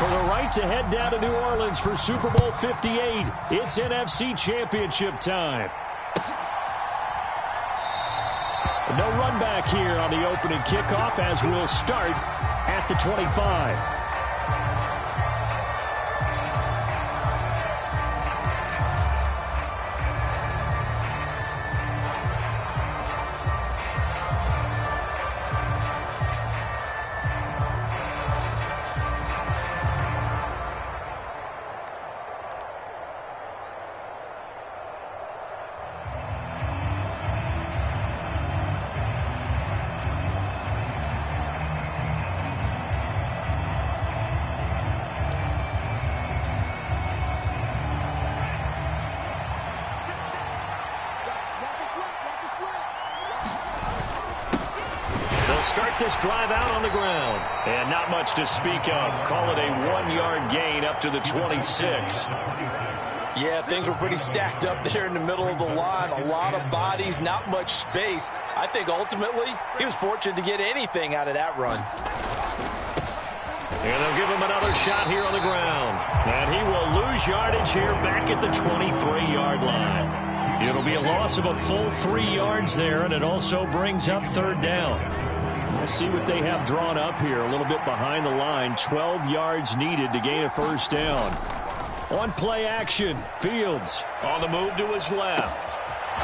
For the right to head down to New Orleans for Super Bowl 58, it's NFC Championship time. No run back here on the opening kickoff as we'll start at the 25. Start this drive out on the ground. And not much to speak of. Call it a 1-yard gain up to the 26. Yeah, things were pretty stacked up there in the middle of the line. A lot of bodies, not much space. I think ultimately he was fortunate to get anything out of that run. And they'll give him another shot here on the ground. And he will lose yardage here back at the 23-yard line. It'll be a loss of a full 3 yards there, and it also brings up third down. We'll see what they have drawn up here. A little bit behind the line. 12 yards needed to gain a first down. On play action, Fields on the move to his left.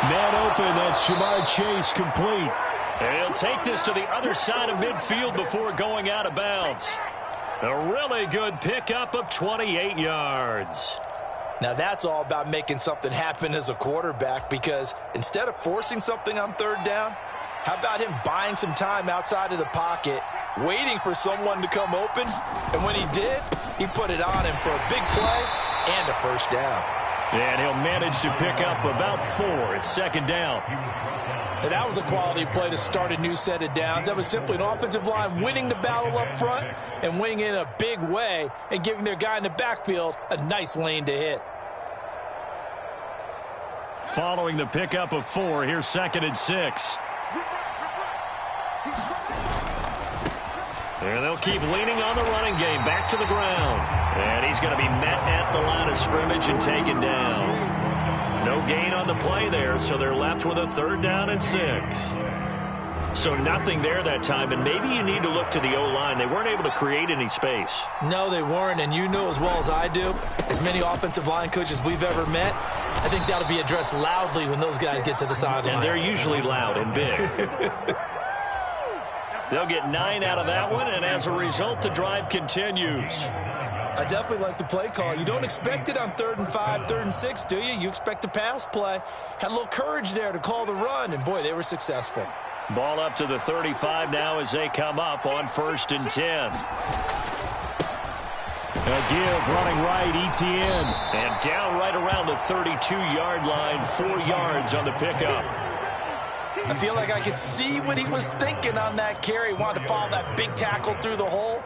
Man open, that's Jamar Chase complete. And he'll take this to the other side of midfield before going out of bounds. A really good pickup of 28 yards. Now that's all about making something happen as a quarterback, because instead of forcing something on third down, how about him buying some time outside of the pocket, waiting for someone to come open, and when he did, he put it on him for a big play and a first down. And he'll manage to pick up about 4. It's second down. And that was a quality play to start a new set of downs. That was simply an offensive line winning the battle up front and winning in a big way and giving their guy in the backfield a nice lane to hit. Following the pickup of 4, here's second and 6. And they'll keep leaning on the running game. Back to the ground. And he's going to be met at the line of scrimmage and taken down. No gain on the play there, so they're left with a third down and 6. So nothing there that time, and maybe you need to look to the O-line. They weren't able to create any space. No, they weren't, and you know as well as I do, as many offensive line coaches we've ever met, I think that'll be addressed loudly when those guys get to the sideline. And they're usually loud and big. They'll get 9 out of that one, and as a result, the drive continues. I definitely like the play call. You don't expect it on 3rd and 5, 3rd and 6, do you? You expect a pass play. Had a little courage there to call the run, and boy, they were successful. Ball up to the 35 now as they come up on 1st and 10. A give, running right, Etienne. And down right around the 32-yard line, 4 yards on the pickup. I feel like I could see what he was thinking on that carry. Wanted to follow that big tackle through the hole.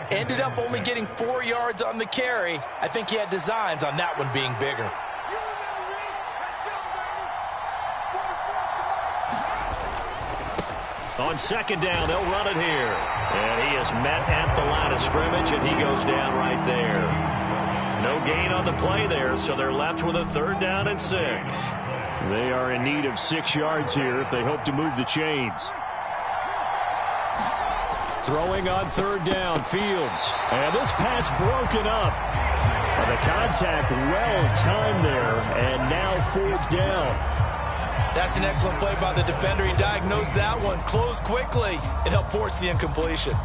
Ended up only getting 4 yards on the carry. I think he had designs on that one being bigger. On second down, they'll run it here. And he is met at the line of scrimmage, and he goes down right there. No gain on the play there, so they're left with a third down and 6. They are in need of 6 yards here if they hope to move the chains. Throwing on third down, Fields. And this pass broken up. The contact well-timed there, and now 4th down. That's an excellent play by the defender. He diagnosed that one, closed quickly, and helped force the incompletion.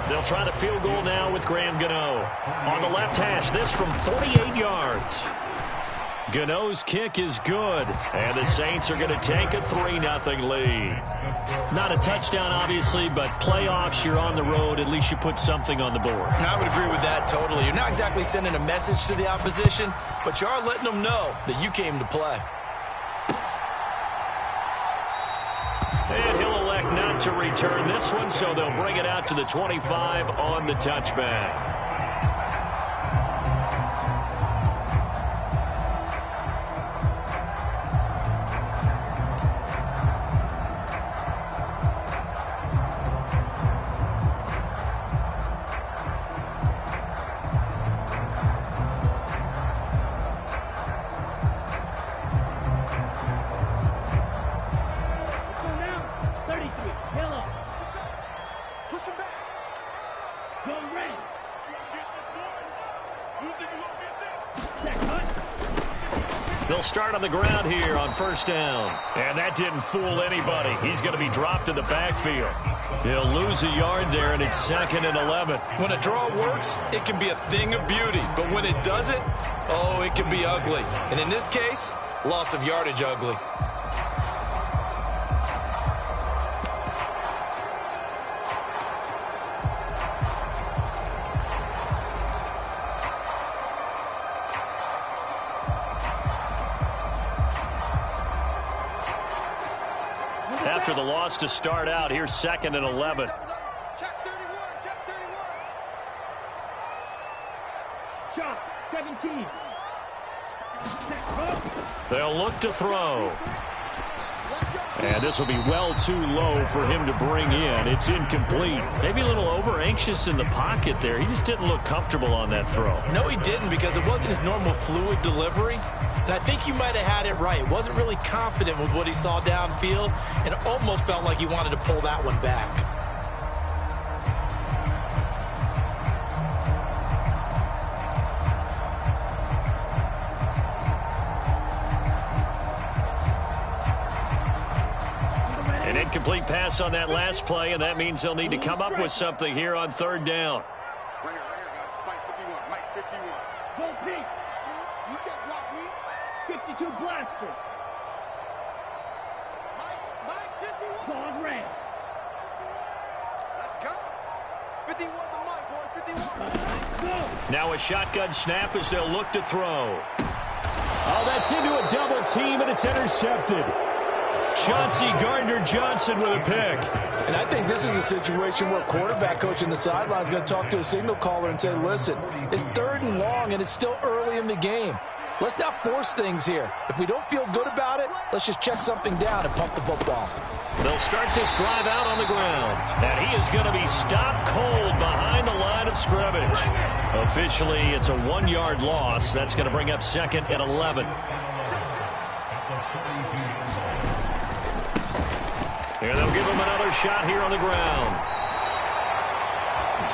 They'll try the field goal now with Graham Gano. On the left hash, this from 48 yards. Gano's kick is good, and the Saints are going to take a 3-0 lead. Not a touchdown, obviously, but playoffs, you're on the road. At least you put something on the board. I would agree with that totally. You're not exactly sending a message to the opposition, but you are letting them know that you came to play. And he'll elect not to return this one, so they'll bring it out to the 25 on the touchback. They'll start on the ground here on first down. And that didn't fool anybody. He's going to be dropped in the backfield. He'll lose a yard there, and it's 2nd and 11. When a draw works, it can be a thing of beauty. But when it doesn't, oh, it can be ugly. And in this case, loss of yardage ugly. After the loss to start out, here's 2nd and 11. Check 31, check 31. Shot 17. They'll look to throw. And this will be well too low for him to bring in. It's incomplete. Maybe a little over-anxious in the pocket there. He just didn't look comfortable on that throw. No, he didn't, because it wasn't his normal fluid delivery. And I think you might have had it right. Wasn't really confident with what he saw downfield, and almost felt like he wanted to pull that one back. An incomplete pass on that last play, and that means they'll need to come up with something here on 3rd down. Right here, guys. Mike 51, Mike 51. Go pink. You can't block me. 52 blaster. Mike 51. Pause red. Let's go. 51 to Mike, boys. 51. Go. Now a shotgun snap as they'll look to throw. Oh, that's into a double team, and it's intercepted. Chauncey Gardner-Johnson with a pick. And I think this is a situation where quarterback coach in the sideline is going to talk to a signal caller and say, listen, it's 3rd and long, and it's still early in the game. Let's not force things here. If we don't feel good about it, let's just check something down and pump the football. They'll start this drive out on the ground. And he is going to be stopped cold behind the line of scrimmage. Officially, it's a 1-yard loss. That's going to bring up 2nd and 11. Here they'll give him another shot here on the ground.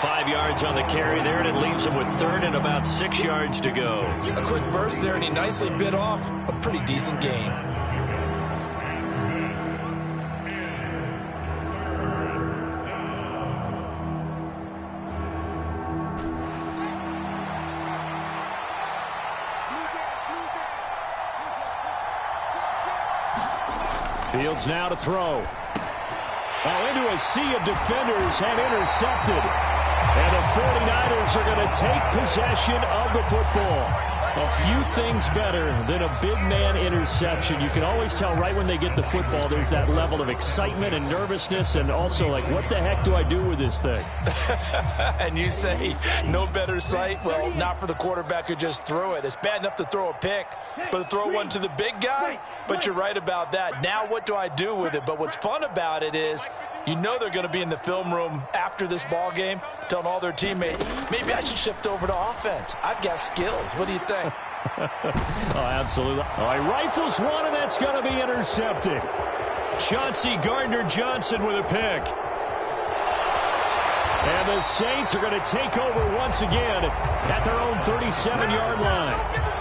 5 yards on the carry there, and it leaves him with 3rd and about 6 yards to go. A quick burst there, and he nicely bit off a pretty decent gain. Fields now to throw. Oh, into a sea of defenders and intercepted. And the 49ers are going to take possession of the football. A few things better than a big man interception. You can always tell right when they get the football, there's that level of excitement and nervousness, and also like, what the heck do I do with this thing? And you say, no better sight? Well, not for the quarterback who just threw it. It's bad enough to throw a pick, but to throw one to the big guy? But you're right about that. Now what do I do with it? But what's fun about it is, you know they're going to be in the film room after this ball game telling all their teammates, maybe I should shift over to offense. I've got skills. What do you think? Oh, absolutely. Oh, he rifles one, and that's going to be intercepted. Chauncey Gardner-Johnson with a pick. And the Saints are going to take over once again at their own 37-yard line.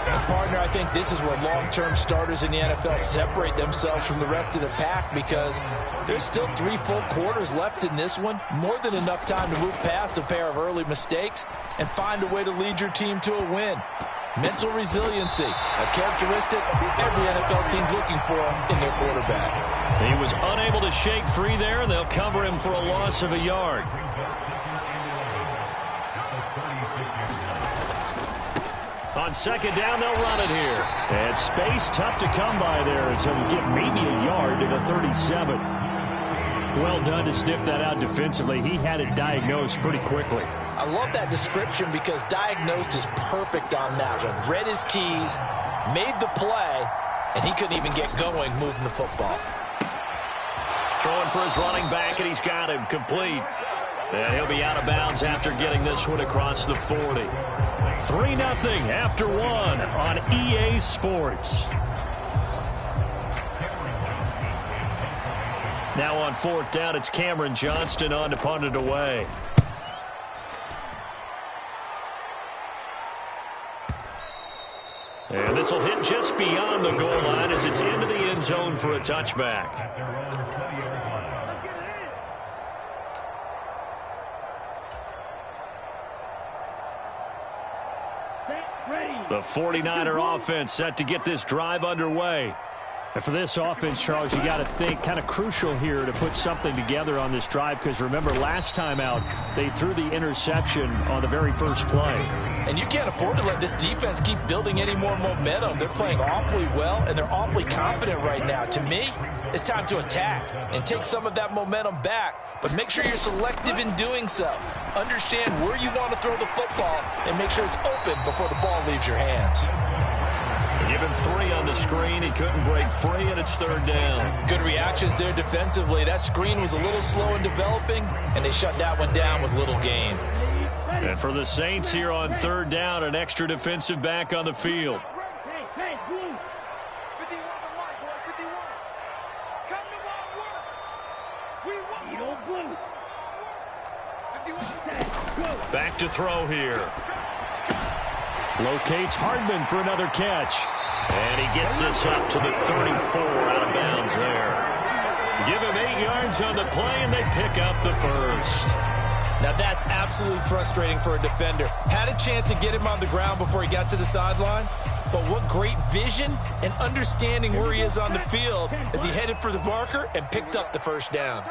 And partner, I think this is where long-term starters in the NFL separate themselves from the rest of the pack, because there's still 3 full quarters left in this one. More than enough time to move past a pair of early mistakes and find a way to lead your team to a win. Mental resiliency, a characteristic every NFL team's looking for in their quarterback. He was unable to shake free there, and they'll cover him for a loss of a yard. On 2nd down, they'll run it here. And space tough to come by there, so he'll get maybe a yard to the 37. Well done to sniff that out defensively. He had it diagnosed pretty quickly. I love that description because diagnosed is perfect on that one. Read his keys, made the play, and he couldn't even get going moving the football. Throwing for his running back, and he's got him complete. And he'll be out of bounds after getting this one across the 40. 3-0 after 1 on EA Sports. Now on 4th down, it's Cameron Johnston on to punt it away. And this will hit just beyond the goal line as it's into the end zone for a touchback. The 49er offense set to get this drive underway. And for this offense, Charles, you got to think kind of crucial here to put something together on this drive, because remember last time out they threw the interception on the very first play. And you can't afford to let this defense keep building any more momentum. They're playing awfully well, and they're awfully confident right now. To me, it's time to attack and take some of that momentum back, but make sure you're selective in doing so. Understand where you want to throw the football and make sure it's open before the ball leaves your hands. Give him 3 on the screen. He couldn't break free, and it's 3rd down. Good reactions there defensively. That screen was a little slow in developing, and they shut that one down with little gain. And for the Saints here on 3rd down, an extra defensive back on the field. Back to throw here. Locates Hardman for another catch. And he gets this up to the 34, out of bounds there. Give him 8 yards on the play, and they pick up the first. Now that's absolutely frustrating for a defender. Had a chance to get him on the ground before he got to the sideline, but what great vision and understanding where he is on the field as he headed for the marker and picked up the first down.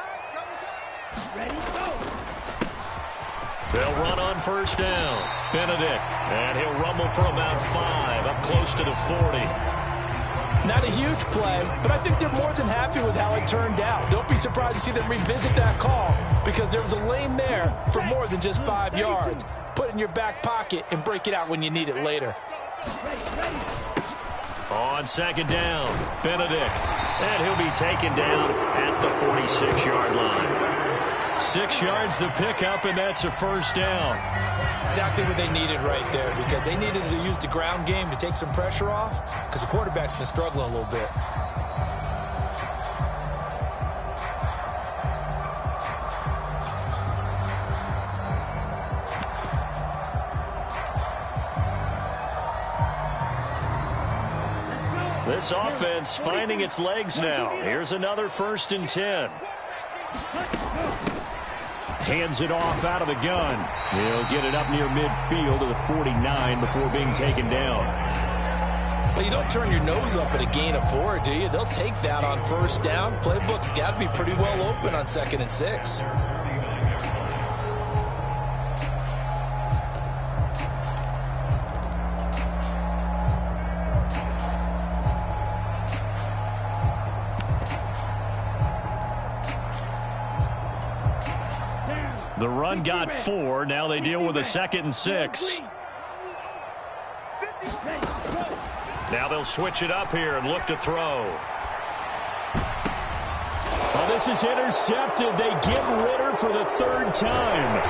They'll run on 1st down. Benedict, and he'll rumble for about 5, up close to the 40. Not a huge play, but I think they're more than happy with how it turned out. Don't be surprised to see them revisit that call, because there was a lane there for more than just 5 yards. Put it in your back pocket and break it out when you need it later. On 2nd down, Benedict, and he'll be taken down at the 46-yard line. 6 yards the pickup, and that's a 1st down. Exactly what they needed right there, because they needed to use the ground game to take some pressure off, because the quarterback's been struggling a little bit. This offense finding its legs now. Here's another 1st and 10. Hands it off out of the gun. He'll get it up near midfield to the 49 before being taken down. Well, you don't turn your nose up at a gain of 4, do you? They'll take that on 1st down. Playbook's got to be pretty well open on 2nd and 6. The run got 4. Now they deal with a 2nd and 6. Now they'll switch it up here and look to throw. Well, this is intercepted. They get Ritter for the 3rd time.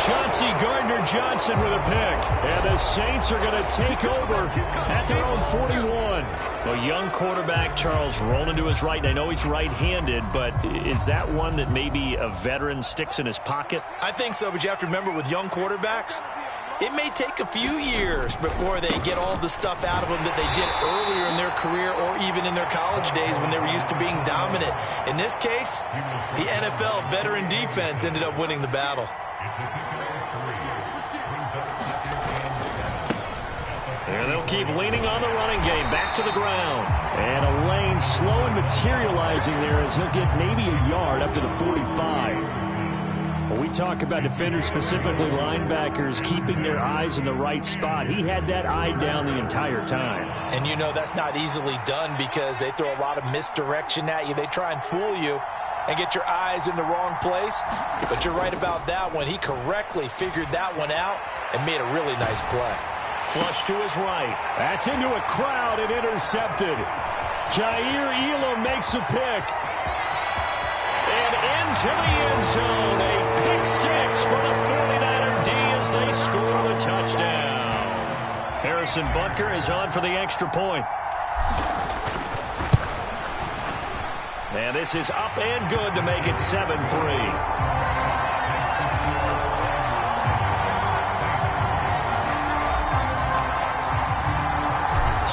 Chauncey Gardner-Johnson with a pick. And the Saints are going to take over at their own 41. A young quarterback, Charles, rolling to his right. And I know he's right-handed, but is that one that maybe a veteran sticks in his pocket? I think so, but you have to remember with young quarterbacks, it may take a few years before they get all the stuff out of them that they did earlier in their career or even in their college days when they were used to being dominant. In this case, the NFL veteran defense ended up winning the battle. And they'll keep leaning on the running game. Back to the ground. And a lane slow and materializing there as he'll get maybe a yard up to the 45. When we talk about defenders, specifically linebackers, keeping their eyes in the right spot, he had that eye down the entire time. And you know that's not easily done because they throw a lot of misdirection at you. They try and fool you and get your eyes in the wrong place. But you're right about that one. He correctly figured that one out and made a really nice play. Flush to his right. That's into a crowd and intercepted. Jair Elam makes a pick. And into the end zone. A pick 6 for the 49er D as they score the touchdown. Harrison Butker is on for the extra point. And this is up and good to make it 7-3.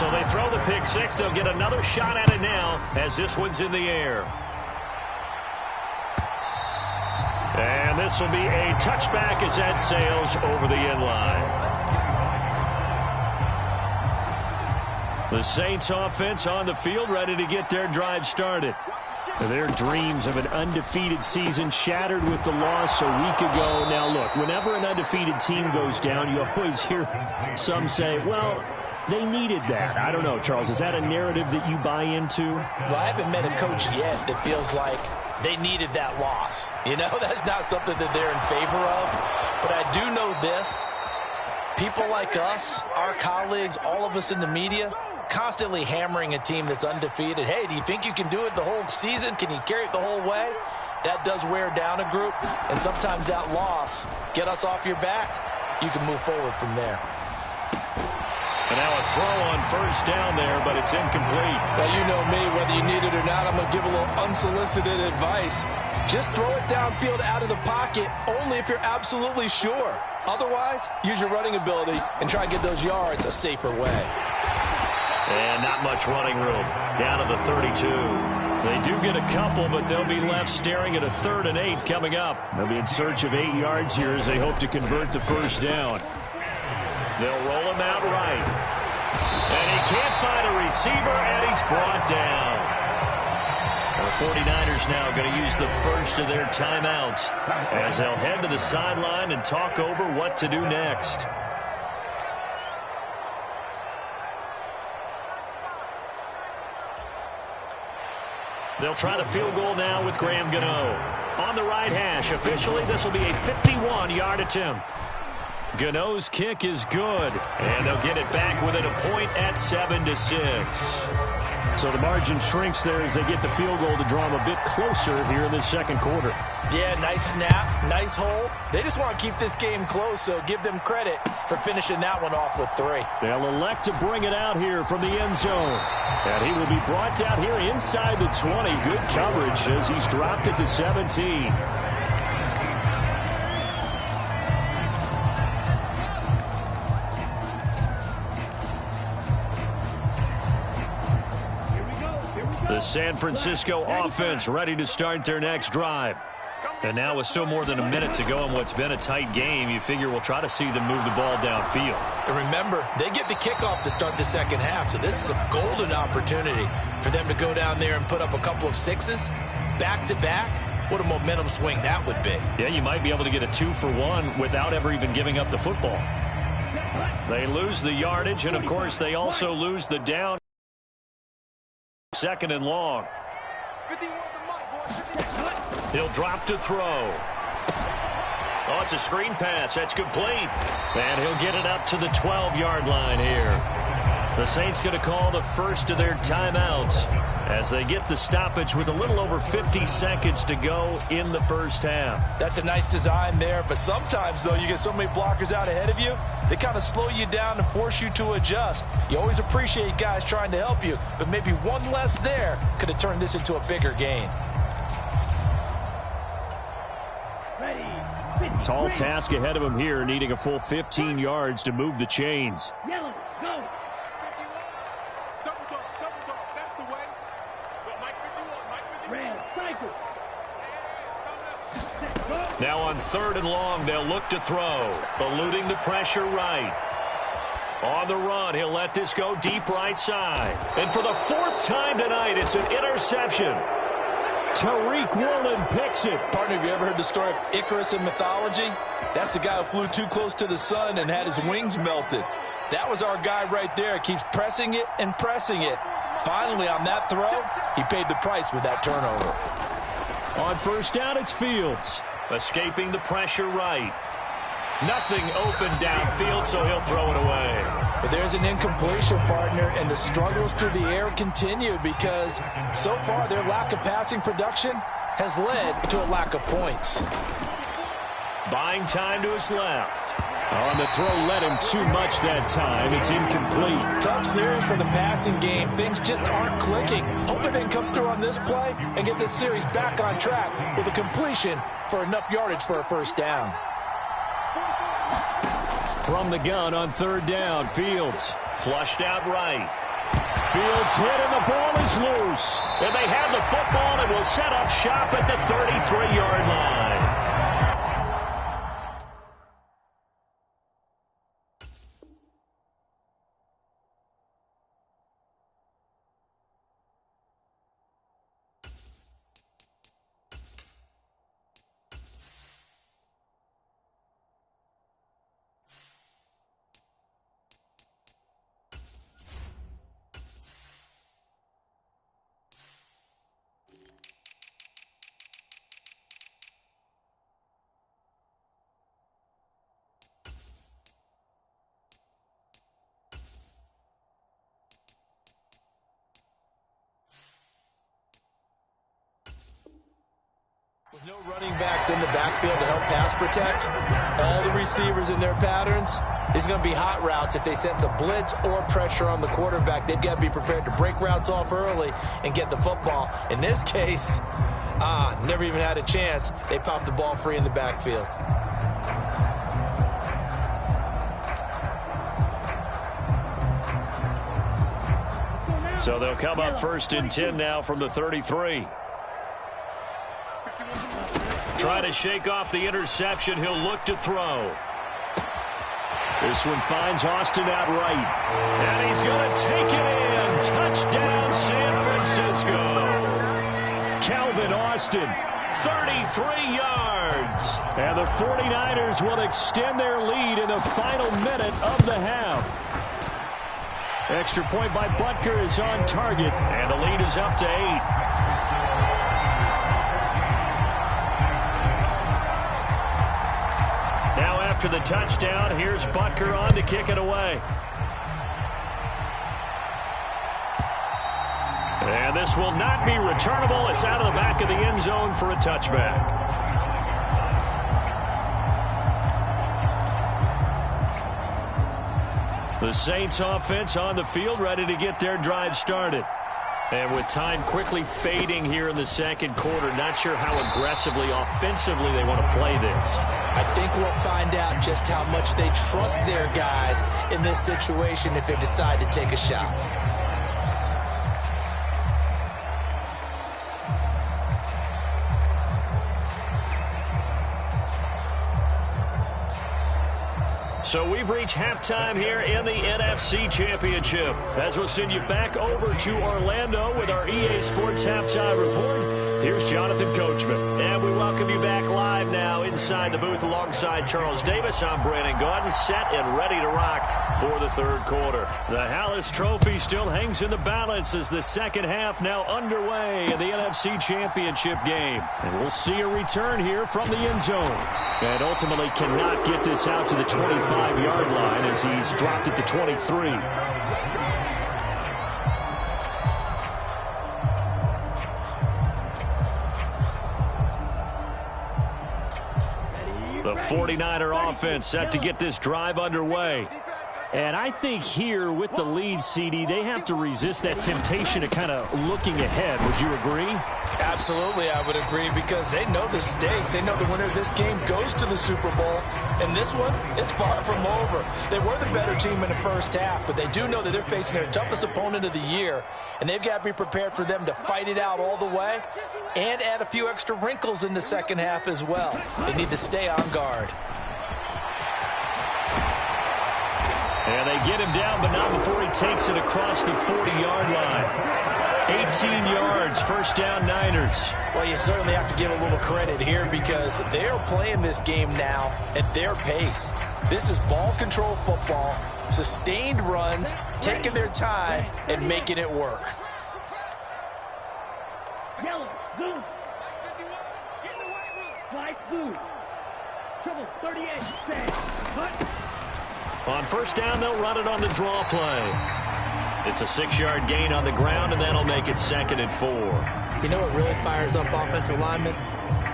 So they throw the pick six. They'll get another shot at it now as this one's in the air. And this will be a touchback as that sails over the end line. The Saints offense on the field ready to get their drive started. Their dreams of an undefeated season shattered with the loss a week ago. Now, look, whenever an undefeated team goes down, you always hear some say, well, they needed that. I don't know, Charles. Is that a narrative that you buy into? Well, I haven't met a coach yet that feels like they needed that loss. You know, that's not something that they're in favor of. But I do know this. People like us, our colleagues, all of us in the media, constantly hammering a team that's undefeated. Hey, do you think you can do it the whole season? Can you carry it the whole way? That does wear down a group, and sometimes that loss, get us off your back, you can move forward from there. And now a throw on first down there, but it's incomplete. Well, you know me, whether you need it or not, I'm going to give a little unsolicited advice. Just throw it downfield out of the pocket, only if you're absolutely sure. Otherwise, use your running ability and try and get those yards a safer way. And not much running room. Down to the 32. They do get a couple, but they'll be left staring at a 3rd and 8 coming up. They'll be in search of 8 yards here as they hope to convert the first down. They'll roll him out right. And he can't find a receiver, and he's brought down. The 49ers now going to use the first of their timeouts as they'll head to the sideline and talk over what to do next. They'll try the field goal now with Graham Gano. On the right hash, officially, this will be a 51-yard attempt. Gano's kick is good, and they'll get it back within a point at 7-6. So the margin shrinks there as they get the field goal to draw them a bit closer here in the second quarter. Yeah, nice snap, nice hold. They just want to keep this game close, so give them credit for finishing that one off with 3. They'll elect to bring it out here from the end zone. And he will be brought down here inside the 20. Good coverage as he's dropped at the 17. The San Francisco offense ready to start their next drive. And now with still more than a minute to go in what's been a tight game, you figure we'll try to see them move the ball downfield. And remember, they get the kickoff to start the second half, so this is a golden opportunity for them to go down there and put up a couple of 6s back-to-back. What a momentum swing that would be. Yeah, you might be able to get a 2-for-1 without ever even giving up the football. They lose the yardage, and of course they also lose the down. 2nd and long. He'll drop to throw. Oh, it's a screen pass. That's complete. And he'll get it up to the 12-yard line here. The Saints going to call the first of their timeouts as they get the stoppage with a little over 50 seconds to go in the first half. That's a nice design there, but sometimes, though, you get so many blockers out ahead of you, they kind of slow you down and force you to adjust. You always appreciate guys trying to help you, but maybe one less there could have turned this into a bigger gain. Tall task ahead of him here, needing a full 15 yards to move the chains. Yellow, go. Double dog, that's the way. Mike 51, Red, cycle. Now on 3rd and long, they'll look to throw, eluding the pressure right. On the run, he'll let this go deep right side. And for the 4th time tonight, it's an interception. Tariq Woolen picks it. Partner, have you ever heard the story of Icarus in mythology? That's the guy who flew too close to the sun and had his wings melted. That was our guy right there. Keeps pressing it and pressing it. Finally, on that throw, he paid the price with that turnover. On first down, it's Fields. Escaping the pressure right. Nothing open downfield, so he'll throw it away. But there's an incompletion, partner, and the struggles through the air continue because so far their lack of passing production has led to a lack of points. Buying time to his left. On the throw, led him too much that time. It's incomplete. Tough series for the passing game. Things just aren't clicking. Hoping they can come through on this play and get this series back on track with a completion for enough yardage for a first down. From the gun on 3rd down, Fields flushed out right. Field's hit and the ball is loose. And they have the football and will set up shop at the 33-yard line. With no running backs in the backfield to help pass protect, all the receivers in their patterns, it's going to be hot routes. If they sense a blitz or pressure on the quarterback, they've got to be prepared to break routes off early and get the football. In this case, never even had a chance. They popped the ball free in the backfield. So they'll come up 1st and 10 now from the 33. Trying to shake off the interception. He'll look to throw. This one finds Austin out right. And he's going to take it in. Touchdown, San Francisco. Calvin Austin, 33 yards. And the 49ers will extend their lead in the final minute of the half. Extra point by Butker is on target. And the lead is up to 8. After the touchdown, here's Butker on to kick it away. And this will not be returnable. It's out of the back of the end zone for a touchback. The Saints offense on the field, ready to get their drive started. And with time quickly fading here in the second quarter, not sure how aggressively, offensively they want to play this. I think we'll find out just how much they trust their guys in this situation if they decide to take a shot. So we've reached halftime here in the NFC Championship. As we'll send you back over to Orlando with our EA Sports Halftime Report, here's Jonathan Coachman. And we welcome you back live now inside the booth alongside Charles Davis. I'm Brandon Gaudin, set and ready to rock for the third quarter. The Hallis Trophy still hangs in the balance as the second half now underway in the NFC Championship game. And we'll see a return here from the end zone. And ultimately cannot get this out to the 25-yard line as he's dropped it to 23. The 49er offense set to get this drive underway. And I think here with the lead, CD, they have to resist that temptation of kind of looking ahead. Would you agree? Absolutely, I would agree, because they know the stakes. They know the winner of this game goes to the Super Bowl. And this one, it's far from over. They were the better team in the first half, but they do know that they're facing their toughest opponent of the year, and they've got to be prepared for them to fight it out all the way and add a few extra wrinkles in the second half as well. They need to stay on guard. And they get him down, but not before he takes it across the 40-yard line. 18 yards, first down Niners. Well, you certainly have to give a little credit here because they're playing this game now at their pace. This is ball control football, sustained runs, taking their time and making it work. Yellow, blue. White, blue. Trouble, 38, stand. Cut. On first down, they'll run it on the draw play. It's a 6-yard gain on the ground, and that'll make it 2nd and 4. You know what really fires up offensive linemen?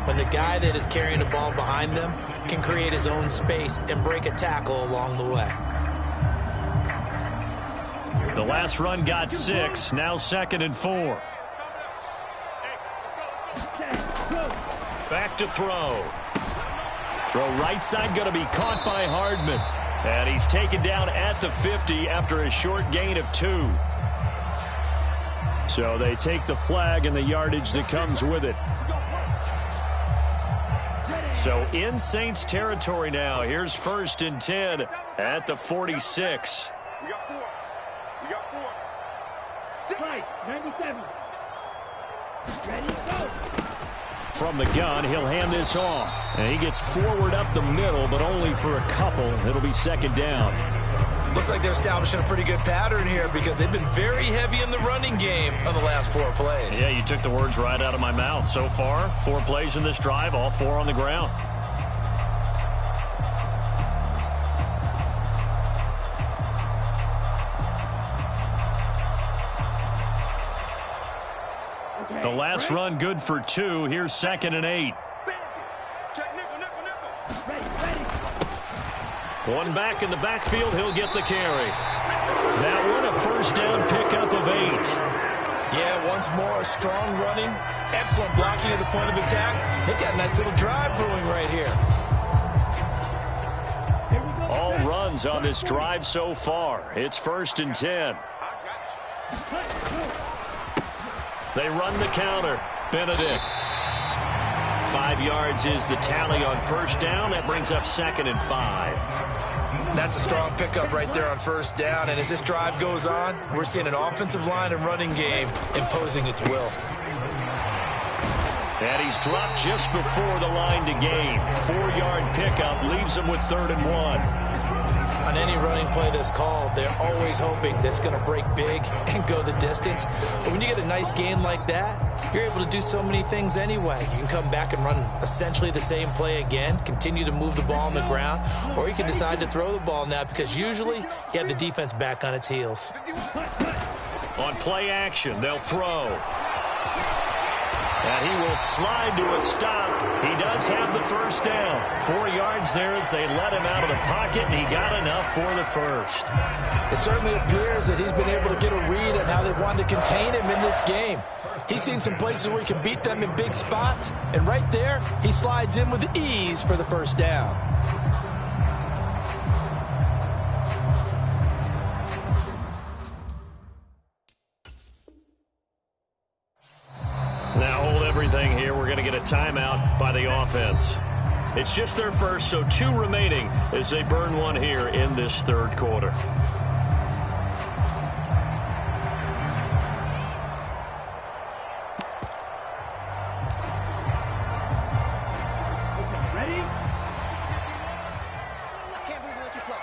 When the guy that is carrying the ball behind them can create his own space and break a tackle along the way. The last run got 6, now 2nd and 4. Back to throw. Throw right side, going to be caught by Hardman. And he's taken down at the 50 after a short gain of 2. So they take the flag and the yardage that comes with it. So in Saints territory now. Here's 1st and 10 at the 46. We got 4. We got 4. Right, 97. Ready, go. From the gun, he'll hand this off. And he gets forward up the middle, but only for a couple. It'll be 2nd down. Looks like they're establishing a pretty good pattern here because they've been very heavy in the running game on the last 4 plays. Yeah, you took the words right out of my mouth. So far, 4 plays in this drive, all 4 on the ground. Okay, The last ready? run good for 2. Here's 2nd and 8. Check nickel, nickel, nickel. Ready, ready. One back in the backfield, he'll get the carry. That one a 1st down pickup of 8. Yeah, once more, strong running, excellent blocking at the point of attack. They've got a nice little drive brewing right here. Here we go. All runs on this drive so far. It's 1st and 10. They run the counter. Benedict. 5 yards is the tally on 1st down. That brings up 2nd and 5. That's a strong pickup right there on 1st down. And as this drive goes on, we're seeing an offensive line and running game imposing its will. And he's dropped just before the line to gain. 4-yard pickup leaves him with 3rd and 1. On any running play that's called, they're always hoping that it's going to break big and go the distance. But when you get a nice gain like that, you're able to do so many things anyway. You can come back and run essentially the same play again, continue to move the ball on the ground, or you can decide to throw the ball now because usually you have the defense back on its heels. On play action, they'll throw. And he will slide to a stop. He does have the 1st down. 4 yards there as they let him out of the pocket, and he got enough for the 1st. It certainly appears that he's been able to get a read on how they've wanted to contain him in this game. He's seen some places where he can beat them in big spots, and right there, he slides in with ease for the 1st down. Now hold everything here. We're going to get a timeout by the offense. It's just their 1st, so 2 remaining as they burn 1 here in this 3rd quarter. Okay, ready? I can't believe they let you play.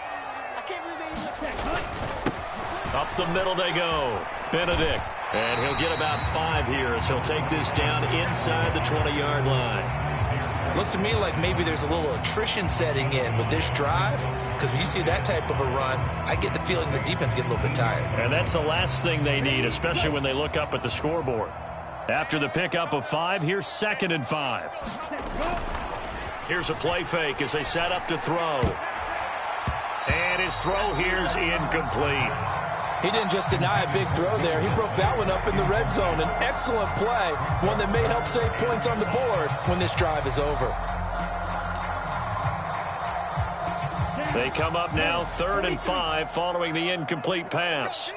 I can't believe they even let you Check, cut. Up the middle they go. Benedict. And he'll get about 5 here as he'll take this down inside the 20-yard line. Looks to me like maybe there's a little attrition setting in with this drive, because when you see that type of a run, I get the feeling the defense gets a little bit tired. And that's the last thing they need, especially when they look up at the scoreboard. After the pickup of 5, here's 2nd and 5. Here's a play fake as they set up to throw. And his throw here's incomplete. He didn't just deny a big throw there. He broke that one up in the red zone. An excellent play, one that may help save points on the board when this drive is over. They come up now 3rd and 5 following the incomplete pass.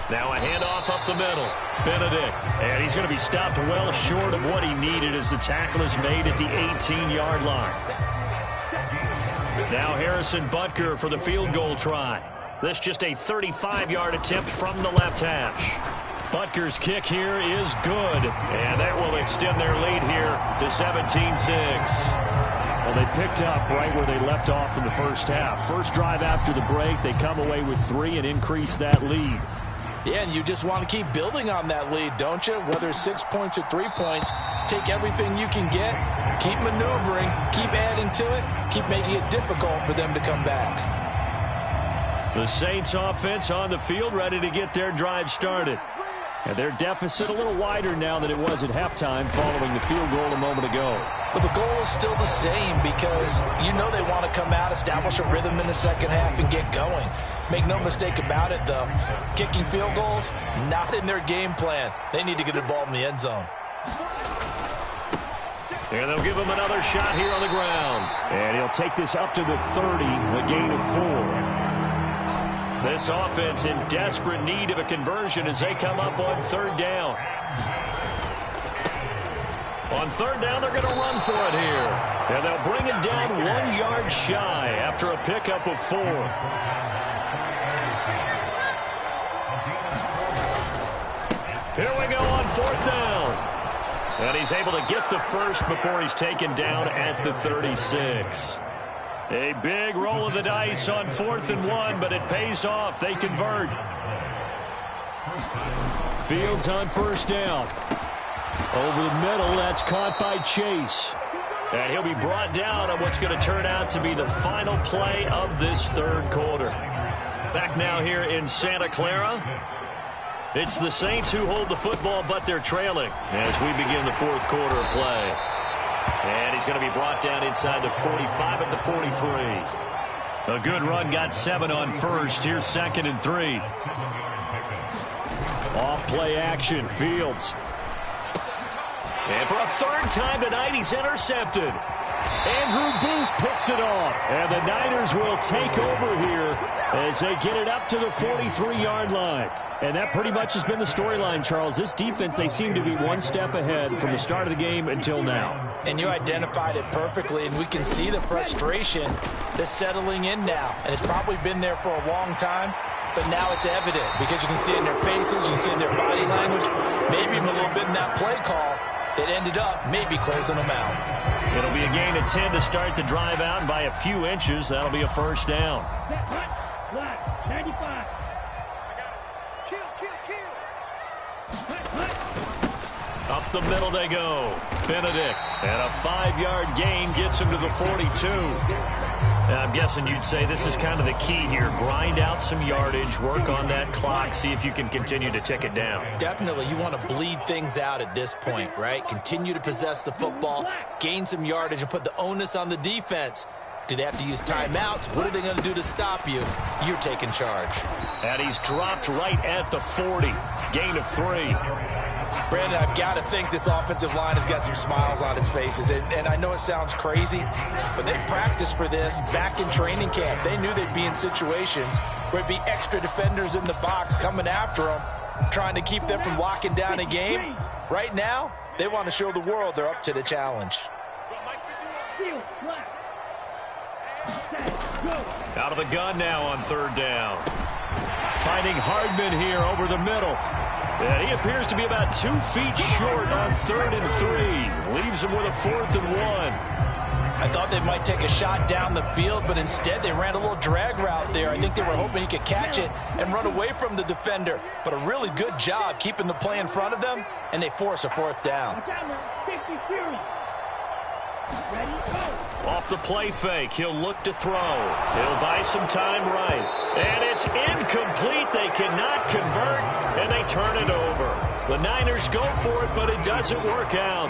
Now a handoff up the middle. Benedict. And he's going to be stopped well short of what he needed as the tackle is made at the 18-yard line. Now Harrison Butker for the field goal try. This just a 35-yard attempt from the left hash. Butker's kick here is good, and that will extend their lead here to 17-6. Well, they picked up right where they left off in the 1st half. First drive after the break, they come away with 3 and increase that lead. Yeah, and you just want to keep building on that lead, don't you? Whether it's 6 points or 3 points, take everything you can get, keep maneuvering, keep adding to it, keep making it difficult for them to come back. The Saints offense on the field ready to get their drive started. And their deficit a little wider now than it was at halftime following the field goal a moment ago. But the goal is still the same because you know they want to come out, establish a rhythm in the 2nd half, and get going. Make no mistake about it, though. Kicking field goals, not in their game plan. They need to get the ball in the end zone. And they'll give him another shot here on the ground. And he'll take this up to the 30, a gain of 4. This offense in desperate need of a conversion as they come up on third down. On third down, they're going to run for it here. And they'll bring it down 1 yard shy after a pickup of 4. Here we go on fourth down. And he's able to get the first before he's taken down at the 36. A big roll of the dice on 4th and 1, but it pays off. They convert. Fields on first down. Over the middle, that's caught by Chase. And he'll be brought down on what's going to turn out to be the final play of this third quarter. Back now here in Santa Clara. It's the Saints who hold the football, but they're trailing as we begin the fourth quarter of play. And he's going to be brought down inside the 45 at the 43. A good run, got 7 on first. Here's 2nd and 3. Off play action, Fields. And for a third time tonight, he's intercepted. Andrew Booth picks it off. And the Niners will take over here as they get it up to the 43-yard line. And that pretty much has been the storyline, Charles. This defense, they seem to be one step ahead from the start of the game until now. And you identified it perfectly, and we can see the frustration that's settling in now. And it's probably been there for a long time, but now it's evident because you can see it in their faces, you can see it in their body language, maybe even a little bit in that play call that ended up maybe closing them out. It'll be a gain of 10 to start the drive out, and by a few inches, that'll be a first down. Black, 95. Up the middle they go. Benedict. And a 5-yard gain gets him to the 42. Now, I'm guessing you'd say this is kind of the key here. Grind out some yardage, work on that clock, see if you can continue to tick it down. Definitely, you want to bleed things out at this point, right? Continue to possess the football, gain some yardage, and put the onus on the defense. Do they have to use timeouts? What are they going to do to stop you? You're taking charge. And he's dropped right at the 40. Gain of 3. Brandon, I've got to think this offensive line has got some smiles on its faces. And I know it sounds crazy, but they practiced for this back in training camp. They knew they'd be in situations where it'd be extra defenders in the box coming after them, trying to keep them from locking down a game. Right now, they want to show the world they're up to the challenge. Out of the gun now on third down. Finding Hardman here over the middle. And he appears to be about 2 feet short on 3rd and 3. Leaves him with a 4th and 1. I thought they might take a shot down the field, but instead they ran a little drag route there. I think they were hoping he could catch it and run away from the defender. But a really good job keeping the play in front of them, and they force a 4th down. Off the play fake, he'll look to throw. He'll buy some time right. And it's incomplete. They cannot convert, and they turn it over. The Niners go for it, but it doesn't work out.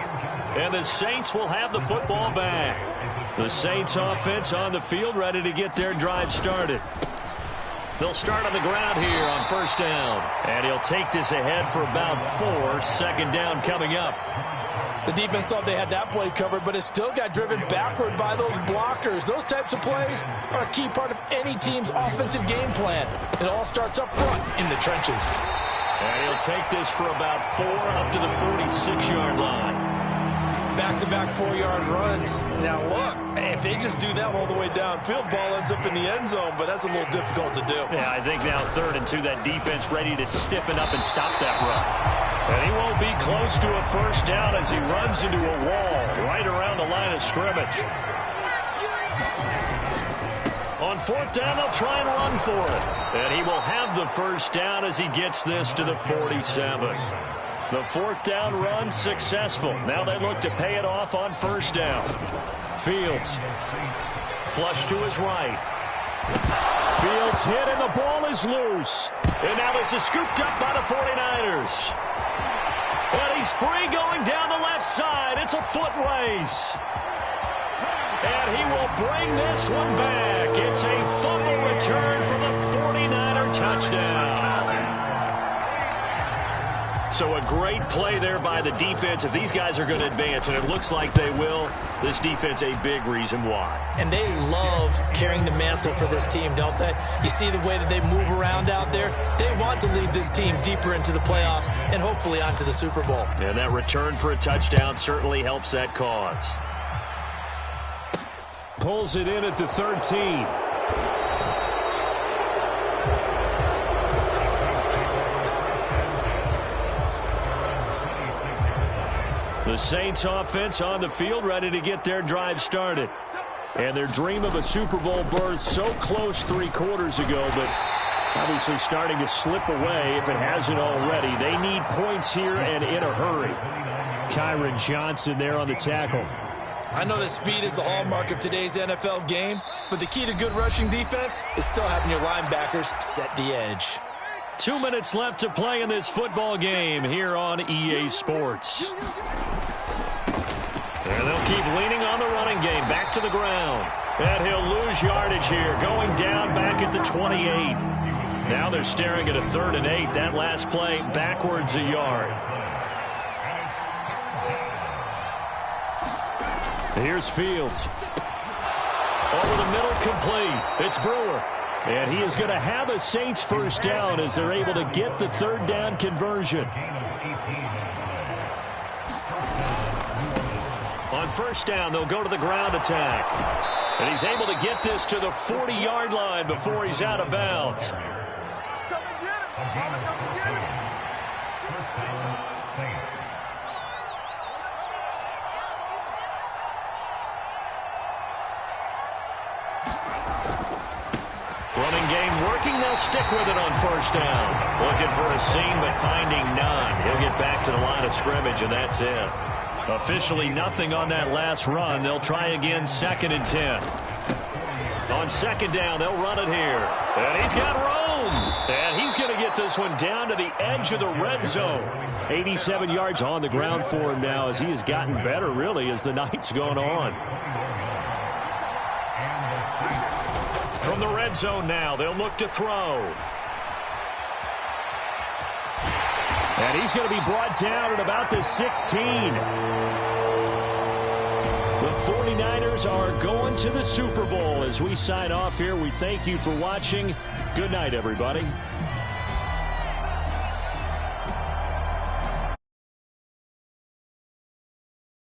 And the Saints will have the football back. The Saints offense on the field, ready to get their drive started. They'll start on the ground here on first down. And he'll take this ahead for about 4. Second down coming up. The defense thought they had that play covered, but it still got driven backward by those blockers. Those types of plays are a key part of any team's offensive game plan. It all starts up front in the trenches. And he'll take this for about 4 up to the 46-yard line. Back-to-back 4-yard runs. Now, look, if they just do that all the way downfield, ball ends up in the end zone, but that's a little difficult to do. Yeah, I think now 3rd and 2, that defense ready to stiffen up and stop that run. And he won't be close to a first down as he runs into a wall right around the line of scrimmage. On 4th down, they'll try and run for it. And he will have the first down as he gets this to the 47. The 4th down run successful. Now they look to pay it off on first down. Fields. Flush to his right. Fields hit and the ball is loose. And now this is scooped up by the 49ers. And he's free going down the left side. It's a foot race. And he will bring this one back. It's a fumble return for the 49er touchdown. So a great play there by the defense. If these guys are going to advance, and it looks like they will, this defense a big reason why. And they love carrying the mantle for this team, don't they? You see the way that they move around out there? They want to lead this team deeper into the playoffs and hopefully onto the Super Bowl. And that return for a touchdown certainly helps that cause. Pulls it in at the 13. The Saints offense on the field, ready to get their drive started. And their dream of a Super Bowl berth so close 3 quarters ago, but obviously starting to slip away if it hasn't already. They need points here and in a hurry. Kyron Johnson there on the tackle. I know that speed is the hallmark of today's NFL game, but the key to good rushing defense is still having your linebackers set the edge. 2 minutes left to play in this football game here on EA Sports. And they'll keep leaning on the running game. Back to the ground. And he'll lose yardage here. Going down back at the 28. Now they're staring at a 3rd and 8. That last play backwards a yard. Here's Fields. Over the middle, complete. It's Brewer. And he is going to have a Saints first down as they're able to get the 3rd down conversion. On first down, they'll go to the ground attack. And he's able to get this to the 40-yard line before he's out of bounds. Running game working. They'll stick with it on first down. Looking for a seam, but finding none. He'll get back to the line of scrimmage, and that's it. Officially nothing on that last run. They'll try again 2nd and 10. On 2nd down, they'll run it here. And he's got room. And he's going to get this one down to the edge of the red zone. 87 yards on the ground for him now as he has gotten better, really, as the night's gone on. From the red zone now, they'll look to throw. And he's going to be brought down at about the 16. The 49ers are going to the Super Bowl. As we sign off here, we thank you for watching. Good night, everybody.